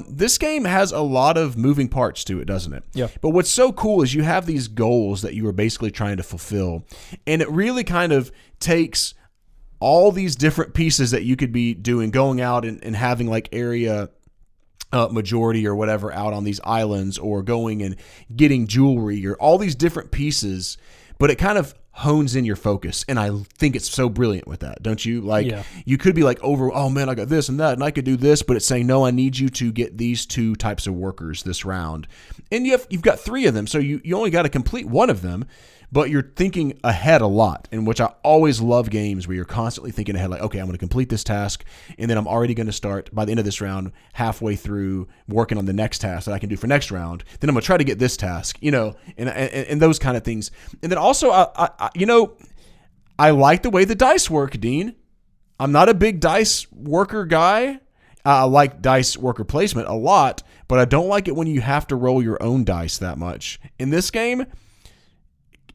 This game has a lot of moving parts to it, doesn't it? Yeah. But what's so cool is you have these goals that you are basically trying to fulfill, and it really kind of takes all these different pieces that you could be doing, going out and having like area majority or whatever out on these islands, or going and getting jewelry, or all these different pieces, but it kind of hones in your focus, and I think it's so brilliant with that, don't you? You could be like oh man, I got this and that, and I could do this, but it's saying, no, I need you to get these 2 types of workers this round, and you've got 3 of them, so you only got to complete one of them, but you're thinking ahead a lot, and which I always love games where you're constantly thinking ahead, like, okay, I'm going to complete this task, and then I'm already going to start by the end of this round, halfway through working on the next task that I can do for next round. Then I'm going to try to get this task, and those kind of things. And then also, I like the way the dice work, Dean. I'm not a big dice worker guy. I like dice worker placement a lot, but I don't like it when you have to roll your own dice that much. In this game,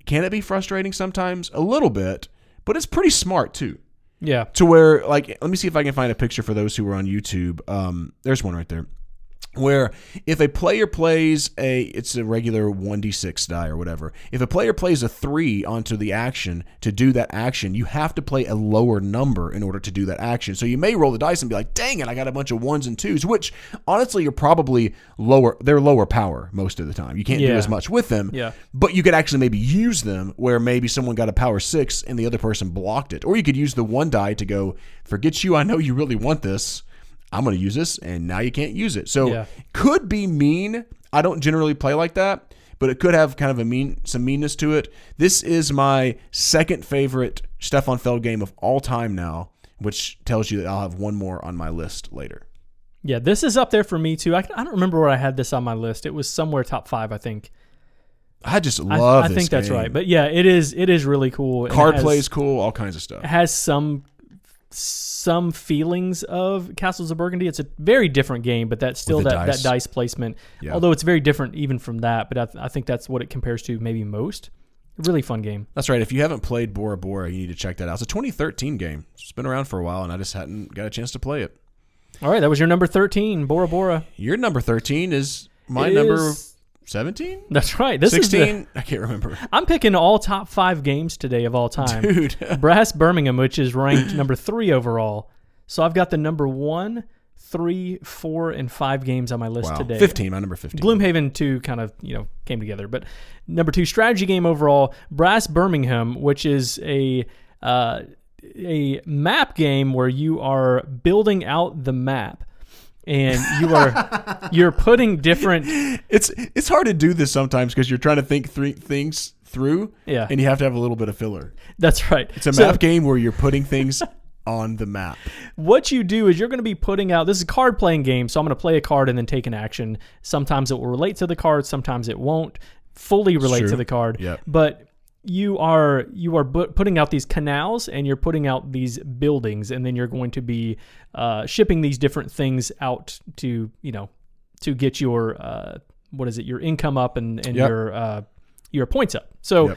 can it be frustrating sometimes? A little bit, but it's pretty smart too. Yeah. To where, like, let me see if I can find a picture for those who are on YouTube. There's one right there. where if a player plays it's a regular 1d6 die or whatever. If a player plays a 3 onto the action to do that action, you have to play a lower number in order to do that action. So you may roll the dice and be like, dang it, I got a bunch of 1s and 2s, which honestly are probably lower. They're lower power most of the time. You can't do as much with them, but you could actually maybe use them where maybe someone got a power 6 and the other person blocked it. Or you could use the 1 die to go, forget you, I know you really want this. I'm going to use this, and now you can't use it. So could be mean. I don't generally play like that, but it could have kind of some meanness to it. This is my second favorite Stefan Feld game of all time now, which tells you that I'll have one more on my list later. Yeah, this is up there for me too. I don't remember where I had this on my list. It was somewhere top 5, I think. I just love this I think game. that's right. But yeah, it is really cool. Card play is cool, all kinds of stuff. It has some feelings of Castles of Burgundy. It's a very different game, but that's still that dice placement. Yeah. Although it's very different even from that, but I think that's what it compares to maybe most. A really fun game. That's right. If you haven't played Bora Bora, you need to check that out. It's a 2013 game. It's been around for a while, and I just hadn't got a chance to play it. All right, that was your number 13, Bora Bora. Your number 13 is my number 17? That's right. 16? I can't remember. I'm picking all top 5 games today of all time. Dude. Brass Birmingham, which is ranked number 3 overall. So I've got the number 1, 3, 4, and 5 games on my list today. 15, my number 15. Gloomhaven 2 kind of, came together. But number 2, strategy game overall, Brass Birmingham, which is a map game where you are building out the map. And you're putting different. It's hard to do this sometimes because you're trying to think things through. Yeah. And you have to have a little bit of filler. That's right. It's a map game where you're putting things on the map. What you do is you're going to be putting out. This is a card playing game, so I'm going to play a card and then take an action. Sometimes it will relate to the card. Sometimes it won't fully relate to the card. Yep. But you are putting out these canals and you're putting out these buildings, and then you're going to be shipping these different things out to get your your income up and your points up. So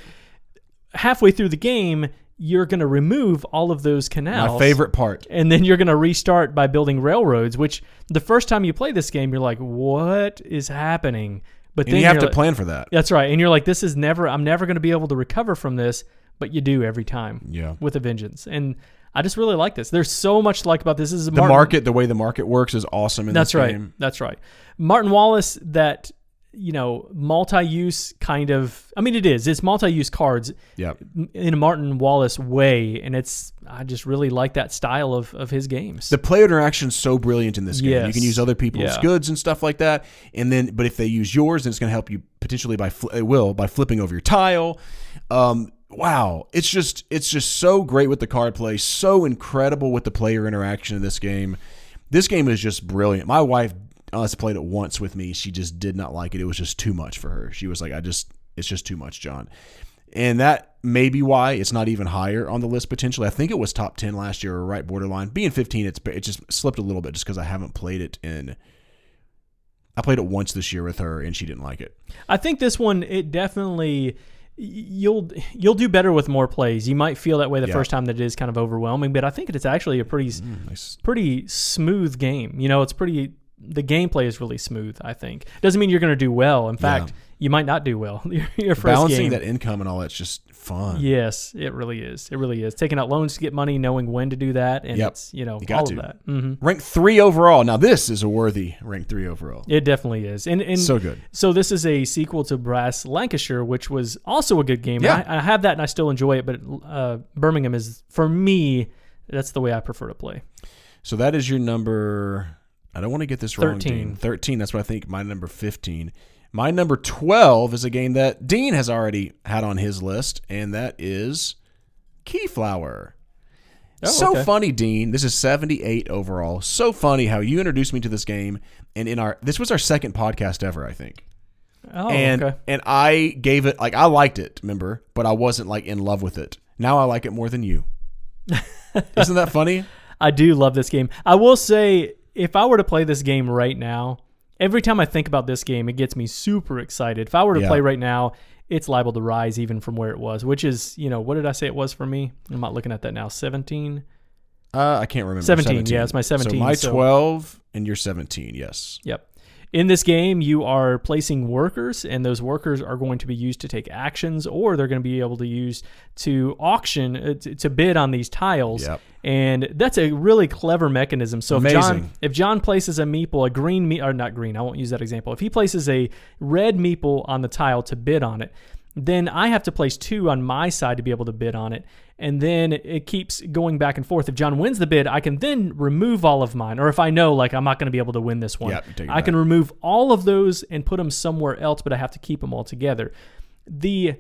halfway through the game, you're going to remove all of those canals. My favorite part. And then you're going to restart by building railroads, which the first time you play this game, you're like, what is happening? But then you have to plan for that. That's right. And you're like, I'm never going to be able to recover from this, but you do every time with a vengeance. And I just really like this. There's so much to like about this. This is the way the market works is awesome in this game. That's right. Martin Wallace, that, multi-use kind of, it's multi-use cards in a Martin Wallace way. And I just really like that style of his games. The player interaction is so brilliant in this game. Yes. You can use other people's goods and stuff like that. But if they use yours, then it's going to help you potentially by flipping over your tile. Wow. It's just so great with the card play. So incredible with the player interaction in this game. This game is just brilliant. My wife played it once with me. She just did not like it. It was just too much for her. She was like, it's just too much, John. And that may be why it's not even higher on the list potentially. I think it was top 10 last year or right borderline. Being 15, it just slipped a little bit just because I haven't played it I played it once this year with her and she didn't like it. I think this one, it definitely, you'll do better with more plays. You might feel that way the first time that it is kind of overwhelming, but I think it's actually a pretty smooth game. The gameplay is really smooth, I think. Doesn't mean you're going to do well. In fact, you might not do well. Your first balancing game. That income and all that's just fun. Yes, it really is. It really is. Taking out loans to get money, knowing when to do that, and it's you all of that. Mm-hmm. Rank 3 overall. Now this is a worthy rank 3 overall. It definitely is. And so good. So this is a sequel to Brass Lancashire, which was also a good game. Yeah. I have that and I still enjoy it, but Birmingham is, for me, that's the way I prefer to play. So that is your number... I don't want to get this wrong, 13. Dean. 13, that's what I think. My number 15. My number 12 is a game that Dean has already had on his list, and that is Keyflower. So funny, Dean. This is 78 overall. So funny how you introduced me to this game, and this was our second podcast ever, I think. And I gave it, I liked it, remember? But I wasn't, in love with it. Now I like it more than you. Isn't that funny? I do love this game. I will say... if I were to play this game right now, every time I think about this game, it gets me super excited. If I were to play right now, it's liable to rise even from where it was, which is, what did I say it was for me? I'm not looking at that now. 17? I can't remember. 17. Yeah, it's my 17. So my 12 and your 17, yes. Yep. In this game, you are placing workers, and those workers are going to be used to take actions, or they're going to be able to use to auction, to bid on these tiles. Yep. And that's a really clever mechanism. So Amazing. if John places a meeple, a green meeple, or not green, I won't use that example. If he places a red meeple on the tile to bid on it, then I have to place 2 on my side to be able to bid on it. And then it keeps going back and forth. If John wins the bid, I can then remove all of mine. Or if I know, like, I'm not going to be able to win this one, I can remove all of those and put them somewhere else, but I have to keep them all together. The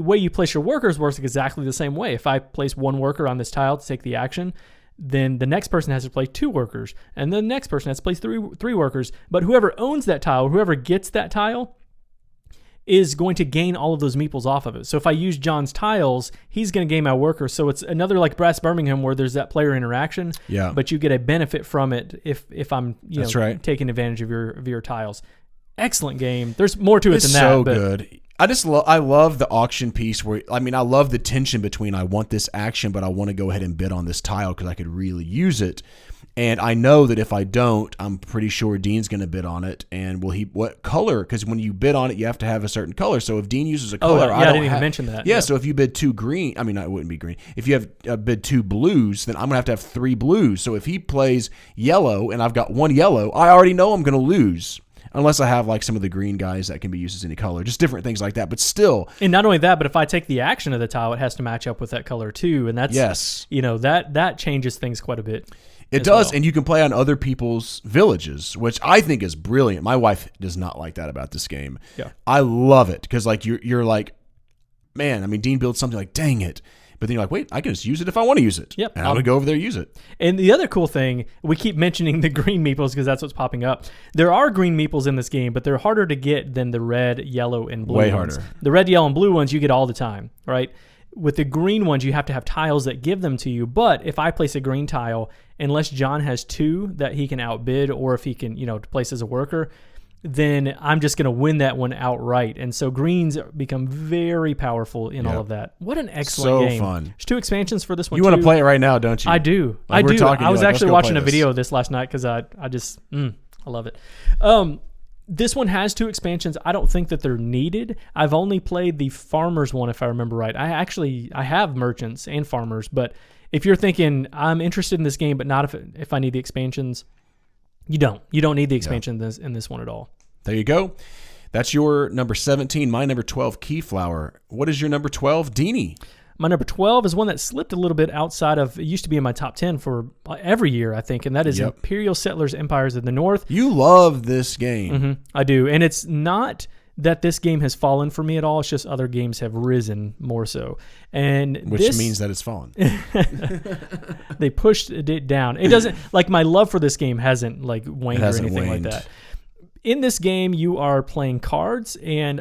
way you place your workers works exactly the same way. If I place 1 worker on this tile to take the action, then the next person has to place 2 workers. And the next person has to place three workers. But whoever owns that tile, whoever gets that tile, is going to gain all of those meeples off of it. So if I use John's tiles, he's going to gain my worker. So it's another like Brass Birmingham where there's that player interaction, but you get a benefit from it if I'm taking advantage of your tiles. Excellent game. There's more to it than that. So good. I love the auction piece where, I love the tension between I want this action, but I want to go ahead and bid on this tile because I could really use it. And I know that if I don't, I'm pretty sure Dean's going to bid on it. And what color? Because when you bid on it, you have to have a certain color. So if Dean uses a color, I didn't even mention that. Yeah, so if you bid 2 green, it wouldn't be green. If you have bid 2 blues, then I'm going to have 3 blues. So if he plays yellow and I've got 1 yellow, I already know I'm going to lose. Unless I have like some of the green guys that can be used as any color, just different things like that. But still, and not only that, but if I take the action of the tile, it has to match up with that color too, and that's that changes things quite a bit. It does, and you can play on other people's villages, which I think is brilliant. My wife does not like that about this game. Yeah, I love it because like you're like, man, Dean builds something like, dang it. But then you're like, wait, I can just use it if I want to use it. Yep. And I'm going to go over there and use it. And the other cool thing, we keep mentioning the green meeples because that's what's popping up. There are green meeples in this game, but they're harder to get than the red, yellow, and blue ones. Way harder. harder. The red, yellow, and blue ones you get all the time, right? With the green ones, you have to have tiles that give them to you. But if I place a green tile, unless John has 2 that he can outbid, or if he can, place as a worker, then I'm just going to win that one outright. And so greens become very powerful in all of that. What an excellent game. So fun. There's 2 expansions for this one, You want to play it right now, don't you? I do. Like I do. I was actually watching a this. video of this last night because I love it. This one has 2 expansions. I don't think that they're needed. I've only played the farmers one, if I remember right. I have merchants and farmers, but if you're thinking I'm interested in this game, but not if I need the expansions, you don't need the expansion in this one at all. There you go. That's your number 17. My number 12, Keyflower. What is your number 12, Deanie? My number 12 is one that slipped a little bit outside of, it used to be in my top 10 for every year, I think, and that is Imperial Settlers Empires of the North. You love this game. Mm-hmm, I do, and it's not that this game has fallen for me at all. It's just other games have risen more so. Which means that it's fallen. They pushed it down. It doesn't, like, my love for this game hasn't like waned or anything like that. In this game, you are playing cards, and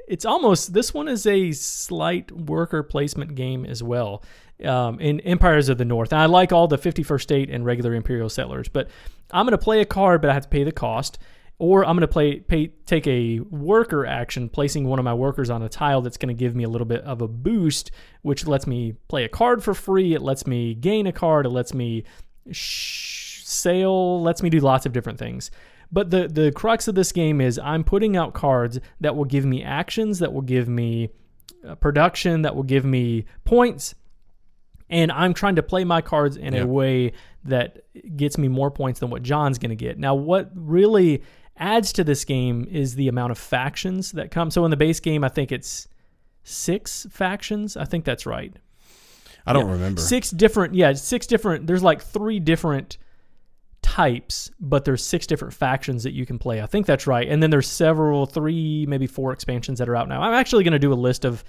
this one is a slight worker placement game as well, in Empires of the North. And I like all the 51st State and regular Imperial Settlers, but I'm going to play a card, but I have to pay the cost, or I'm going to take a worker action, placing one of my workers on a tile that's going to give me a little bit of a boost, which lets me play a card for free, it lets me gain a card, it lets me sail, lets me do lots of different things. But the crux of this game is I'm putting out cards that will give me actions, that will give me production, that will give me points, and I'm trying to play my cards in a way that gets me more points than what John's going to get. Now, what really adds to this game is the amount of factions that come. So in the base game, I think it's 6 factions. I think that's right. I don't remember. 6 different, there's like 3 different types, but there's 6 different factions that you can play. I think that's right. And then there's 3, maybe 4 expansions that are out now. I'm actually going to do a list of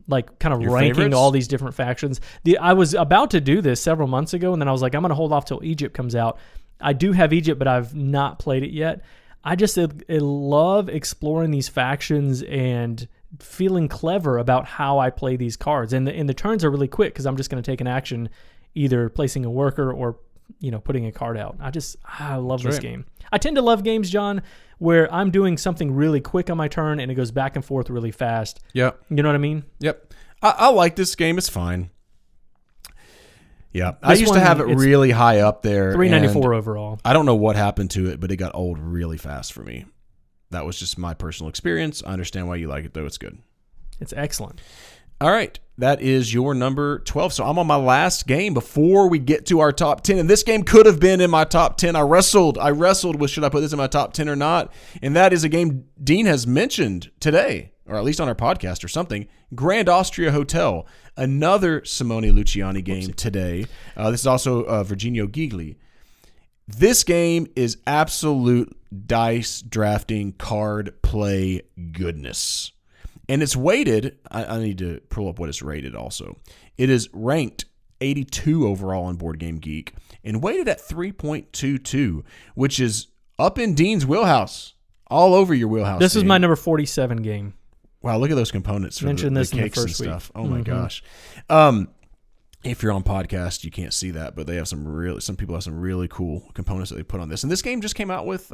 like kind of your ranking favorites? all these different factions. I was about to do this several months ago, and then I was like, I'm going to hold off till Egypt comes out. I do have Egypt, but I've not played it yet. I just love exploring these factions and feeling clever about how I play these cards. And the turns are really quick because I'm just going to take an action, either placing a worker or putting a card out. I love this game. I tend to love games, John, where I'm doing something really quick on my turn and it goes back and forth really fast. Yep. You know what I mean? Yep. I like this game. It's fine. Yeah, I used to have it really high up there. $394 overall. I don't know what happened to it, but it got old really fast for me. That was just my personal experience. I understand why you like it, though. It's good. It's excellent. All right, that is your number 12. So I'm on my last game before we get to our top 10. And this game could have been in my top 10. I wrestled with should I put this in my top 10 or not? And that is a game Dean has mentioned today, or at least on our podcast or something. Grand Austria Hotel, another Simone Luciani game today. This is also Virginio Gigli. This game is absolute dice drafting card play goodness. And it's weighted, I need to pull up what it's rated also. It is ranked 82 overall on Board Game Geek and weighted at 3.22, which is up in Dean's wheelhouse, all over your wheelhouse. This is my number 47 game. Wow, look at those components for Mentioned the this in the cakes and first week. stuff. Oh my gosh. If you're on podcast, you can't see that, but they have some people have some really cool components that they put on this. And this game just came out with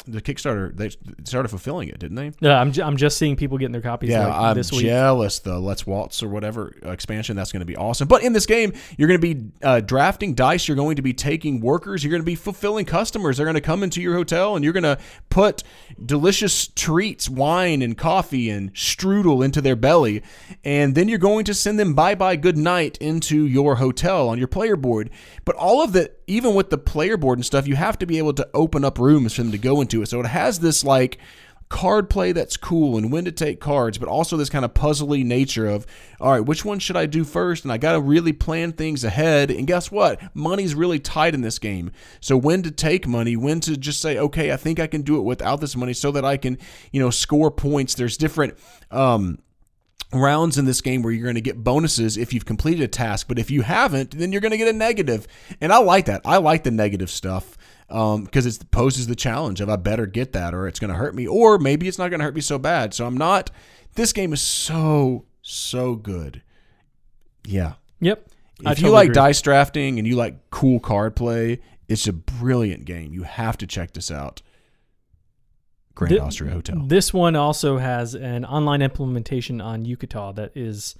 the Kickstarter. They started fulfilling it, didn't they? Yeah, I'm just seeing people getting their copies. Yeah, this I'm week. jealous. The Let's Waltz or whatever expansion, that's going to be awesome. But in this game, you're going to be drafting dice. You're going to be taking workers. You're going to be fulfilling customers. They're going to come into your hotel, and you're going to put delicious treats, wine and coffee and strudel into their belly. And then you're going to send them bye-bye good night into your hotel on your player board. But all of that, even with the player board and stuff, you have to be able to open up rooms for them to go into it. So it has this like card play that's cool and when to take cards, but also this kind of puzzly nature of, all right, which one should I do first? And I got to really plan things ahead. And guess what? Money's really tight in this game. So when to take money, when to just say, okay, I think I can do it without this money so that I can, score points. There's different rounds in this game where you're going to get bonuses if you've completed a task, but if you haven't, then you're going to get a negative. And I like that. I like the negative stuff because it poses the challenge of I better get that or it's going to hurt me, or maybe it's not going to hurt me so bad. So this game is so good. Yeah. Yep. If you like dice drafting and you like cool card play, it's a brilliant game. You have to check this out. Grand Austria Hotel. This one also has an online implementation on Yucata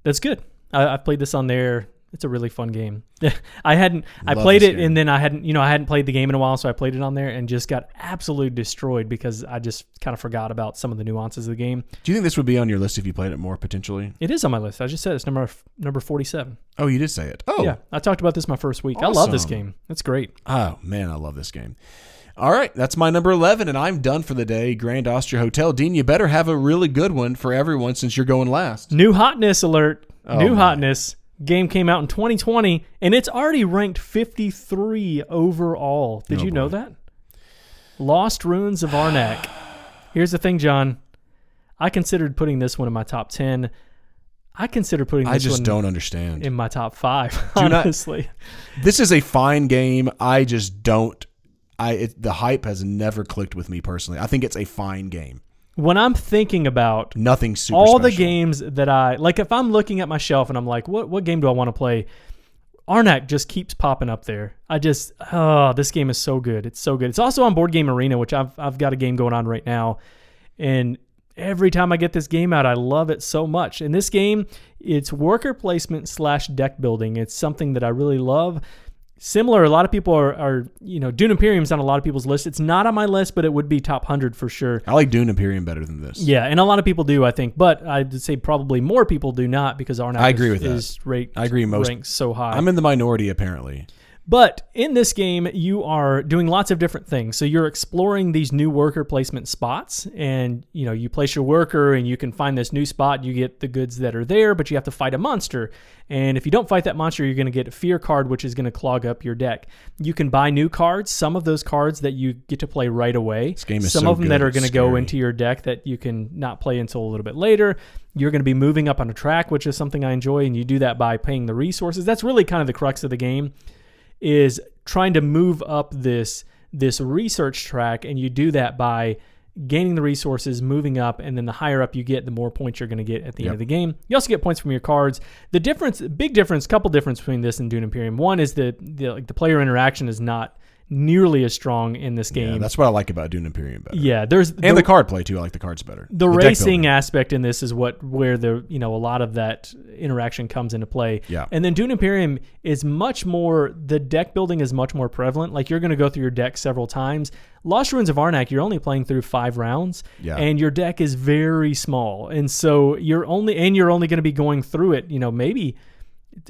that's good. I've played this on there. It's a really fun game. I played it and then I hadn't played the game in a while, so I played it on there and just got absolutely destroyed because I just kind of forgot about some of the nuances of the game. Do you think this would be on your list if you played it more potentially? It is on my list. I just said it's number 47. Oh, you did say it. Oh, yeah. I talked about this my first week. Awesome. I love this game. It's great. Oh man, I love this game. All right, that's my number 11, and I'm done for the day. Grand Austria Hotel. Dean, you better have a really good one for everyone since you're going last. New hotness alert. Hotness. Game came out in 2020, and it's already ranked 53 overall. Did you know that? Lost Ruins of Arnak. Here's the thing, John. I considered putting this one in my top 10. I consider putting this one... I just don't understand. ...in my top 5, honestly. This is a fine game. I just don't... the hype has never clicked with me personally. I think it's a fine game. When I'm thinking about nothing super all special. The games that if I'm looking at my shelf and I'm like, what game do I want to play? Arnak just keeps popping up there. This game is so good. It's so good. It's also on Board Game Arena, which I've got a game going on right now. And every time I get this game out, I love it so much. And this game, it's worker placement / deck building. It's something that I really love. Similar, a lot of people are Dune Imperium's on a lot of people's list. It's not on my list, but it would be top 100 for sure. I like Dune Imperium better than this. Yeah, and a lot of people do, I think. But I'd say probably more people do not because Arnak I agree with that. Ranks so high. I'm in the minority, apparently. But in this game, you are doing lots of different things. So you're exploring these new worker placement spots, and you place your worker, and you can find this new spot. You get the goods that are there, but you have to fight a monster. And if you don't fight that monster, you're going to get a fear card, which is going to clog up your deck. You can buy new cards. Some of those cards that you get to play right away. This game is some so of them good, that are going to go scary. into your deck that you can not play until a little bit later. You're going to be moving up on a track, which is something I enjoy, and you do that by paying the resources. That's really kind of the crux of the game. Is trying to move up this research track, and you do that by gaining the resources, moving up, and then the higher up you get, the more points you're going to get at the end of the game. You also get points from your cards. Couple difference between this and Dune Imperium. One is the player interaction is not nearly as strong in this Yeah, game. that's what I like about Dune Imperium better. Yeah, And the card play too. I like the cards better. The deck racing building. aspect in this is where the a lot of that interaction comes into play. Yeah. And then Dune Imperium is much more, the deck building is much more prevalent. Like, you're going to go through your deck several times. Lost Ruins of Arnak, you're only playing through 5 rounds, and your deck is very small. And so you're only going to be going through it, maybe,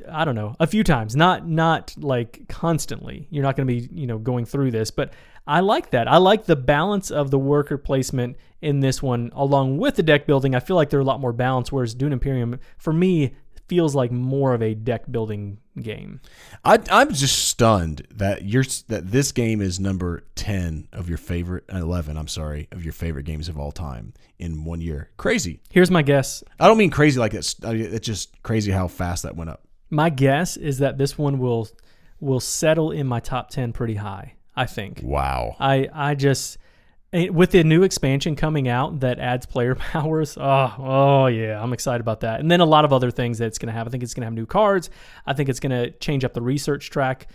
I don't know, a few times, not like constantly. You're not going to be, going through this, but I like that. I like the balance of the worker placement in this one along with the deck building. I feel like they're a lot more balanced, whereas Dune Imperium, for me, feels like more of a deck building game. I'm just stunned that this game is number 10 of your favorite 11. I'm sorry, of your favorite games of all time in 1 year. Crazy. Here's my guess. I don't mean crazy like this. It's just crazy how fast that went up. My guess is that this one will settle in my top 10 pretty high, I think. Wow. I just, with the new expansion coming out that adds player powers, oh yeah, I'm excited about that. And then a lot of other things that it's going to have. I think it's going to have new cards. I think it's going to change up the research track,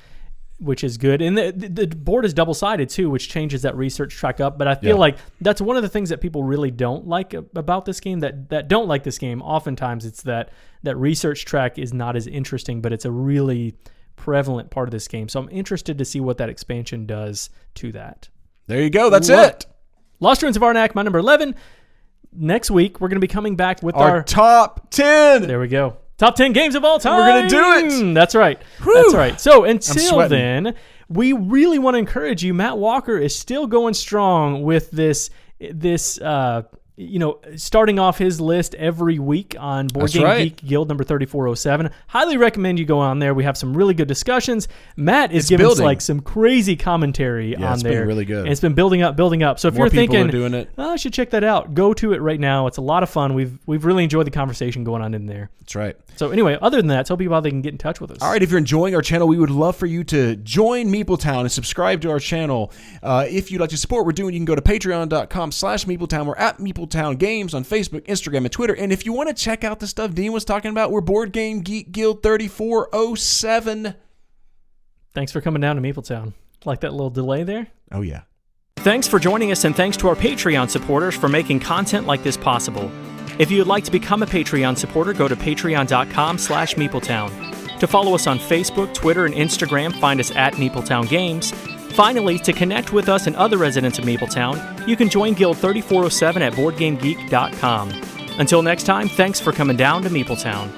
which is good. And the board is double-sided too, which changes that research track up. But I feel like that's one of the things that people really don't like about this game, that don't like this game. Oftentimes it's that research track is not as interesting, but it's a really prevalent part of this game. So I'm interested to see what that expansion does to that. There you go. That's it. Lost Ruins of Arnak, my number 11. Next week, we're going to be coming back with our top 10. There we go. Top 10 games of all time. We're going to do it. That's right. Whew. That's right. So until then, we really want to encourage you. Matt Walker is still going strong with this starting off his list every week on Board Game Geek Guild number 3407. Highly recommend you go on there. We have some really good discussions. Matt is giving us like some crazy commentary on there. It's been really good. And it's been building up. So if More you're thinking, are doing it. I should check that out, go to it right now. It's a lot of fun. We've really enjoyed the conversation going on in there. That's right. So anyway, other than that, tell people how they can get in touch with us. All right, if you're enjoying our channel, we would love for you to join Meepletown and subscribe to our channel. If you'd like to support what we're doing, you can go to patreon.com/Meepletown. We're at Meepletown Games on Facebook, Instagram, and Twitter. And if you want to check out the stuff Dean was talking about, we're Board Game Geek Guild 3407. Thanks for coming down to Meepletown. Like that little delay there? Oh, yeah. Thanks for joining us, and thanks to our Patreon supporters for making content like this possible. If you would like to become a Patreon supporter, go to patreon.com/Meepletown. To follow us on Facebook, Twitter, and Instagram, find us at Meepletown Games. Finally, to connect with us and other residents of Meepletown, you can join Guild 3407 at BoardGameGeek.com. Until next time, thanks for coming down to Meepletown.